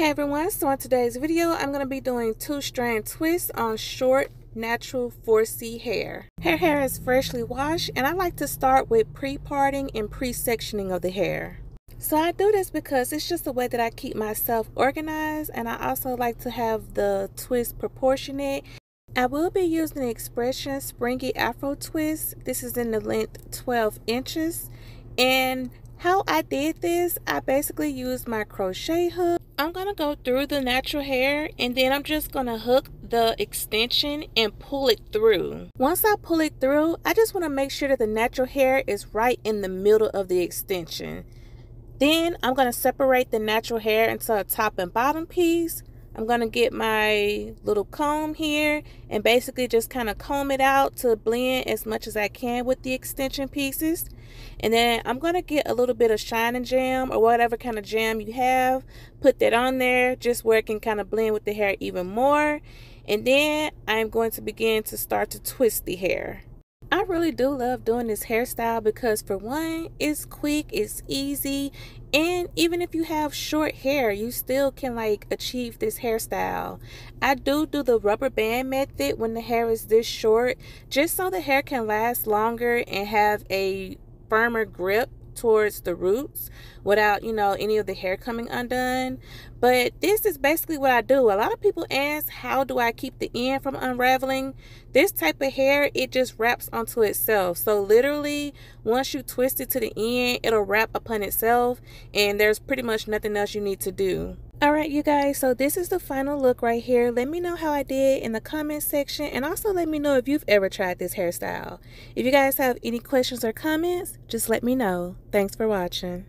Hey everyone, so in today's video I'm going to be doing 2 strand twists on short natural 4C hair. Hair is freshly washed and I like to start with pre-parting and pre-sectioning of the hair. So I do this because it's just a way that I keep myself organized, and I also like to have the twist proportionate. I will be using the Expression Springy Afro Twist. This is in the length 12 inches. And how I did this, I basically used my crochet hook. I'm going to go through the natural hair and then I'm just going to hook the extension and pull it through. Once I pull it through, I just want to make sure that the natural hair is right in the middle of the extension. Then I'm going to separate the natural hair into a top and bottom piece. I'm going to get my little comb here and basically just kind of comb it out to blend as much as I can with the extension pieces. And then I'm going to get a little bit of shining jam or whatever kind of jam you have. Put that on there just where it can kind of blend with the hair even more. And then I'm going to begin to start to twist the hair. I really do love doing this hairstyle because, for one, it's quick, it's easy, and even if you have short hair, you still can achieve this hairstyle. I do the rubber band method when the hair is this short, just so the hair can last longer and have a firmer grip towards the roots without any of the hair coming undone. But this is basically what I do. A lot of people ask, how do I keep the end from unraveling? This type of hair, it just wraps onto itself. So literally once you twist it to the end, it'll wrap upon itself and there's pretty much nothing else you need to do. Alright you guys, so this is the final look right here. Let me know how I did in the comment section, and also let me know if you've ever tried this hairstyle. If you guys have any questions or comments, just let me know. Thanks for watching.